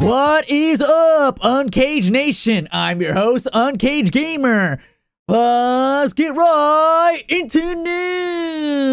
What is up, Uncaged Nation? I'm your host, unCAGEDgamer. Let's get right into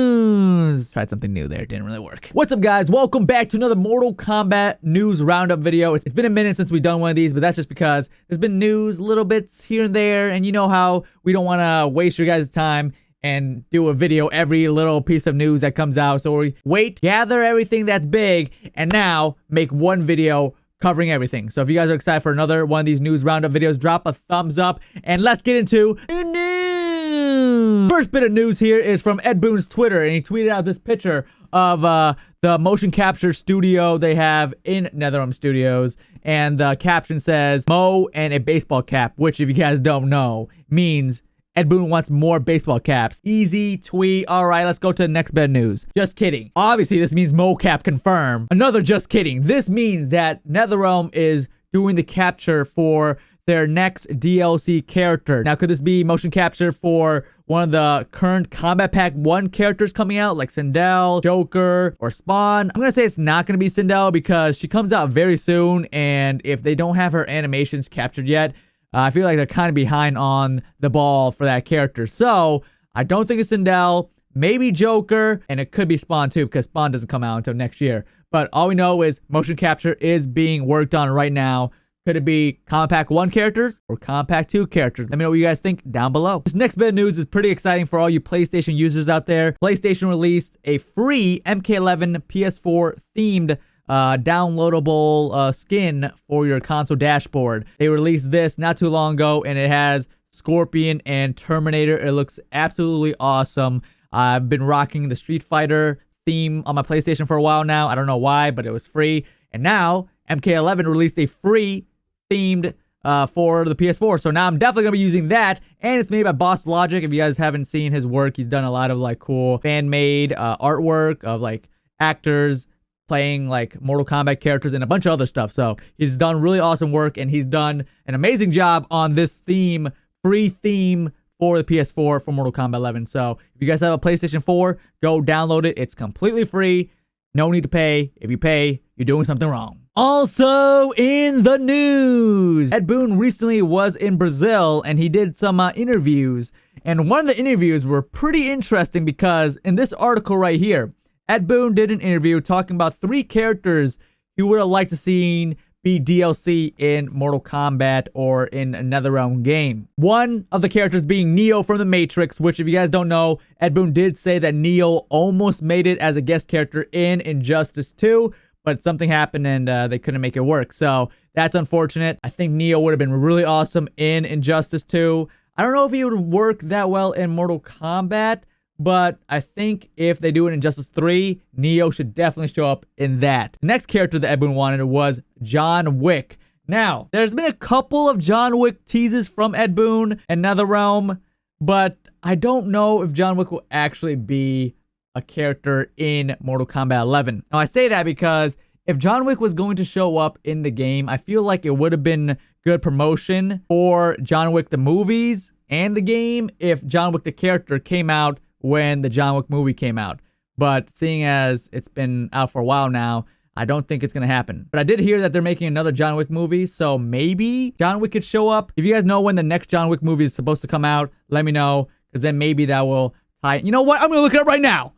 news. Tried something new there, didn't really work. What's up, guys? Welcome back to another Mortal Kombat news roundup video. It's been a minute since we've done one of these, but that's just because there's been news, little bits here and there, and you know how we don't want to waste your guys' time and do a video every little piece of news that comes out. So we wait, gather everything that's big, and now make one video covering everything. So if you guys are excited for another one of these news roundup videos, drop a thumbs up and let's get into the news. First bit of news here is from Ed Boon's Twitter, and he tweeted out this picture of the motion capture studio they have in NetherRealm Studios, and the caption says Mo and a baseball cap, which if you guys don't know means Ed Boon wants more baseball caps. Easy tweet. All right, let's go to the next bit of news. Just kidding. Obviously, this means mocap confirmed. Another just kidding. This means that NetherRealm is doing the capture for their next DLC character. Now, could this be motion capture for one of the current Combat Pack 1 characters coming out, like Sindel, Joker, or Spawn? I'm going to say it's not going to be Sindel because she comes out very soon, and if they don't have her animations captured yet, I feel like they're kind of behind on the ball for that character. So I don't think it's Sindel, maybe Joker, and it could be Spawn too, because Spawn doesn't come out until next year. But all we know is motion capture is being worked on right now. Could it be Combat Pack 1 characters or Combat Pack 2 characters? Let me know what you guys think down below. This next bit of news is pretty exciting for all you PlayStation users out there. PlayStation released a free Mk11 PS4 themed downloadable skin for your console dashboard. They released this not too long ago, and it has Scorpion and Terminator. It looks absolutely awesome. I've been rocking the Street Fighter theme on my PlayStation for a while now. I don't know why, but it was free. And now Mk11 released a free themed for the PS4. So now I'm definitely gonna be using that, and it's made by Boss Logic. If you guys haven't seen his work, he's done a lot of like cool fan-made artwork of like actors playing like Mortal Kombat characters and a bunch of other stuff. So he's done really awesome work, and he's done an amazing job on this theme, free theme for the PS4 for Mortal Kombat 11. So if you guys have a PlayStation 4, go download it. It's completely free. No need to pay. If you pay, you're doing something wrong. Also in the news, Ed Boon recently was in Brazil, and he did some interviews. And one of the interviews were pretty interesting because in this article right here, Ed Boon did an interview talking about 3 characters he would have liked to see be DLC in Mortal Kombat or in a NetherRealm game. One of the characters being Neo from The Matrix, which if you guys don't know, Ed Boon did say that Neo almost made it as a guest character in Injustice 2, but something happened and they couldn't make it work. So that's unfortunate. I think Neo would have been really awesome in Injustice 2. I don't know if he would work that well in Mortal Kombat, but I think if they do it in Injustice 3, Neo should definitely show up in that. The next character that Ed Boon wanted was John Wick. Now, there's been a couple of John Wick teases from Ed Boon and NetherRealm, but I don't know if John Wick will actually be a character in Mortal Kombat 11. Now, I say that because if John Wick was going to show up in the game, I feel like it would have been good promotion for John Wick the movies and the game if John Wick the character came out when the John Wick movie came out. But seeing as it's been out for a while now, I don't think it's going to happen. But I did hear that they're making another John Wick movie, so maybe John Wick could show up. If you guys know when the next John Wick movie is supposed to come out, let me know, because then maybe that will tie. You know what? I'm going to look it up right now.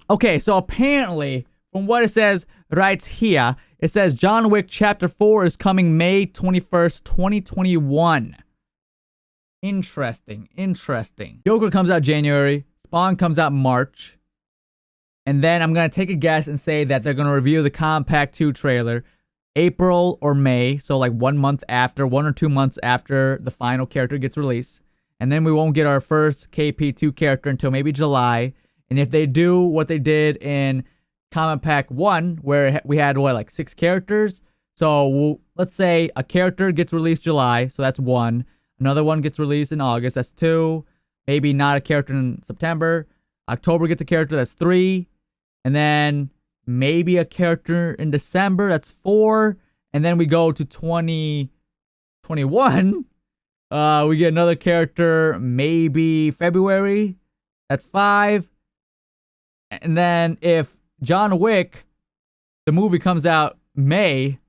Okay, so apparently, from what it says right here, it says John Wick Chapter 4 is coming May 21st, 2021. Interesting. Joker comes out January. Spawn comes out March. And then I'm going to take a guess and say that they're going to review the Combat Pack 2 trailer April or May. So like 1 month after, 1 or 2 months after the final character gets released. And then we won't get our first KP2 character until maybe July. And if they do what they did in Combat Pack 1, where we had, what, like 6 characters? So let's say a character gets released July. So that's 1. Another one gets released in August. That's 2. Maybe not a character in September. October gets a character. That's 3. And then maybe a character in December. That's 4. And then we go to 2021. We get another character maybe February. That's 5. And then if John Wick, the movie, comes out May.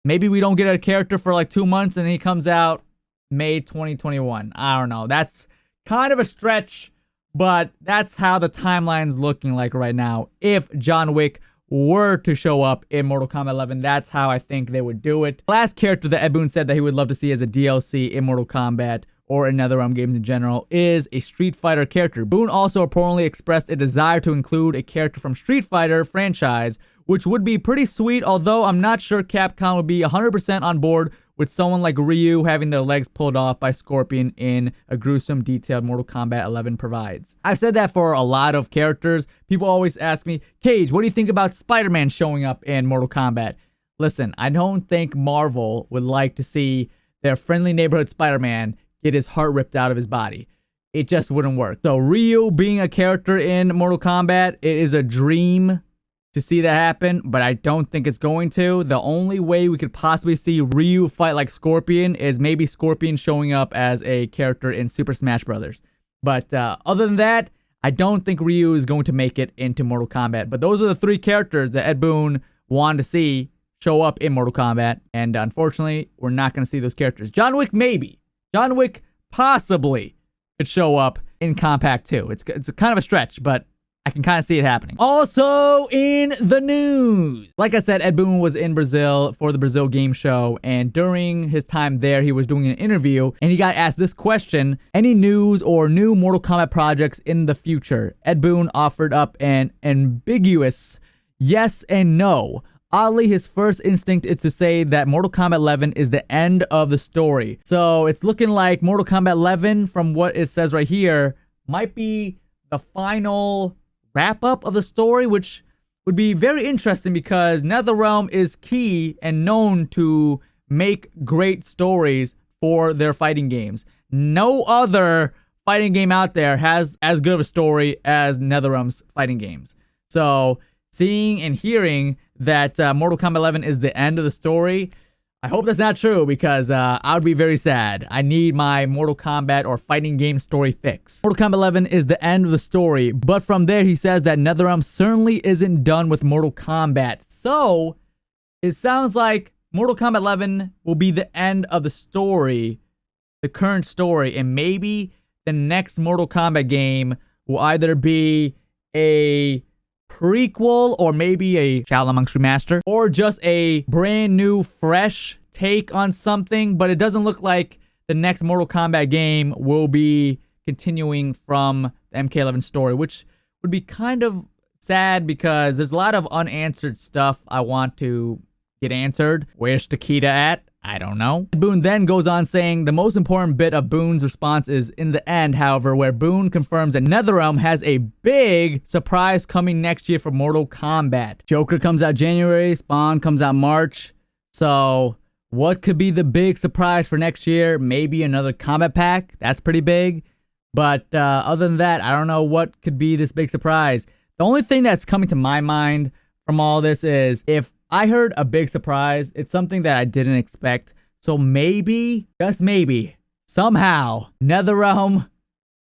Maybe we don't get a character for like 2 months and he comes out May 2021. I don't know. That's kind of a stretch, but that's how the timeline's looking like right now. If John Wick were to show up in Mortal Kombat 11, that's how I think they would do it. Last character that Ed Boon said that he would love to see as a DLC in Mortal Kombat or in NetherRealm games in general is a Street Fighter character. Boon also reportedly expressed a desire to include a character from Street Fighter franchise, which would be pretty sweet, although I'm not sure Capcom would be 100% on board with someone like Ryu having their legs pulled off by Scorpion in a gruesome, detailed Mortal Kombat 11 provides. I've said that for a lot of characters. People always ask me, Cage, what do you think about Spider-Man showing up in Mortal Kombat? Listen, I don't think Marvel would like to see their friendly neighborhood Spider-Man get his heart ripped out of his body. It just wouldn't work. So Ryu being a character in Mortal Kombat, it is a dream to see that happen, but I don't think it's going to. The only way we could possibly see Ryu fight like Scorpion is maybe Scorpion showing up as a character in Super Smash Bros. But other than that, I don't think Ryu is going to make it into Mortal Kombat. But those are the 3 characters that Ed Boon wanted to see show up in Mortal Kombat, and unfortunately, we're not going to see those characters. John Wick, maybe. John Wick possibly could show up in Compact 2. It's kind of a stretch, but I can kind of see it happening. Also in the news, like I said, Ed Boon was in Brazil for the Brazil Game Show, and during his time there, he was doing an interview, and he got asked this question: any news or new Mortal Kombat projects in the future? Ed Boon offered up an ambiguous yes and no. Oddly, his first instinct is to say that Mortal Kombat 11 is the end of the story. So it's looking like Mortal Kombat 11, from what it says right here, might be the final wrap-up of the story, which would be very interesting because NetherRealm is key and known to make great stories for their fighting games. No other fighting game out there has as good of a story as NetherRealm's fighting games. So seeing and hearing that Mortal Kombat 11 is the end of the story, I hope that's not true because I would be very sad. I need my Mortal Kombat or fighting game story fix. Mortal Kombat 11 is the end of the story, but from there he says that NetherRealm certainly isn't done with Mortal Kombat. So it sounds like Mortal Kombat 11 will be the end of the story, the current story, and maybe the next Mortal Kombat game will either be a prequel or maybe a Shaolin Monks remaster or just a brand new fresh take on something, but it doesn't look like the next Mortal Kombat game will be continuing from the MK11 story, which would be kind of sad because there's a lot of unanswered stuff I want to get answered. Where's Takeda at? I don't know. Boon then goes on saying the most important bit of Boon's response is in the end, however, where Boon confirms that NetherRealm has a big surprise coming next year for Mortal Kombat. Joker comes out January, Spawn comes out March. So what could be the big surprise for next year? Maybe another combat pack. That's pretty big. But other than that, I don't know what could be this big surprise. The only thing that's coming to my mind from all this is if I heard a big surprise, it's something that I didn't expect. So maybe, just maybe, somehow, NetherRealm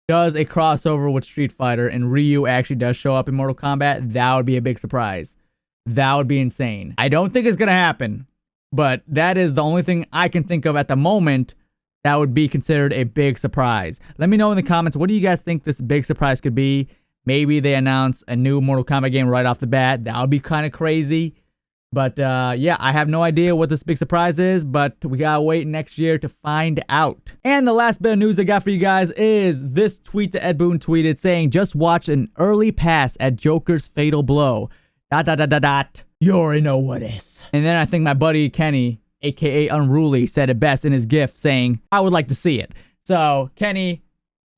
does a crossover with Street Fighter and Ryu actually does show up in Mortal Kombat. That would be a big surprise. That would be insane. I don't think it's going to happen, but that is the only thing I can think of at the moment that would be considered a big surprise. Let me know in the comments, what do you guys think this big surprise could be? Maybe they announce a new Mortal Kombat game right off the bat. That would be kind of crazy. But yeah, I have no idea what this big surprise is, but we gotta wait next year to find out. And the last bit of news I got for you guys is this tweet that Ed Boon tweeted saying, just watch an early pass at Joker's fatal blow. ... You already know what is. And then I think my buddy Kenny, aka Unruly, said it best in his GIF saying, I would like to see it. So Kenny,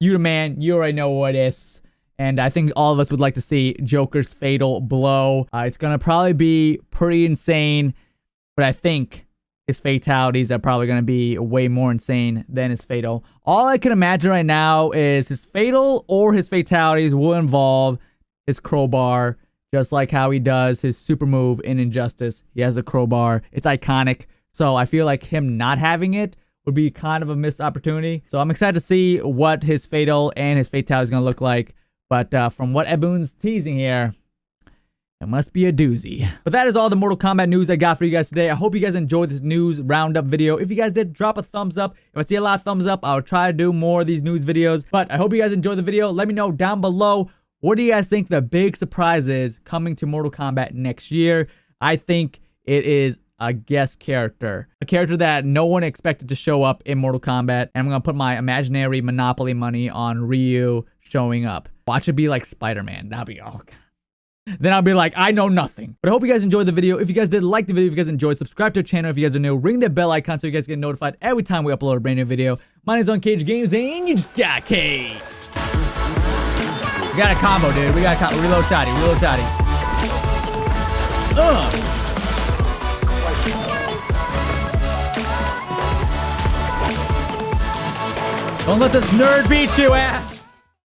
you the man, you already know what is. And I think all of us would like to see Joker's fatal blow. It's going to probably be pretty insane, but I think his fatalities are probably going to be way more insane than his fatal. All I can imagine right now is his fatal or his fatalities will involve his crowbar, just like how he does his super move in Injustice. He has a crowbar. It's iconic. So I feel like him not having it would be kind of a missed opportunity. So I'm excited to see what his fatal and his fatality is going to look like. But from what Ed Boon's teasing here, It must be a doozy. But that is all the Mortal Kombat news I got for you guys today. I hope you guys enjoyed this news roundup video. If you guys did, drop a thumbs up. If I see a lot of thumbs up, I'll try to do more of these news videos. But I hope you guys enjoyed the video. Let me know down below, what do you guys think the big surprise is coming to Mortal Kombat next year? I think it is a guest character. A character that no one expected to show up in Mortal Kombat. And I'm going to put my imaginary Monopoly money on Ryu showing up. Watch it be like Spider-Man. That'd be all. Then I'll be like, I know nothing. But I hope you guys enjoyed the video. If you guys did like the video, if you guys enjoyed, subscribe to our channel. If you guys are new, ring the bell icon so you guys get notified every time we upload a brand new video. My name is unCAGEDgamez, and you just got K. We got a combo, dude. We got a combo. Reload shotty. Reload shotty. Don't let this nerd beat you, ass.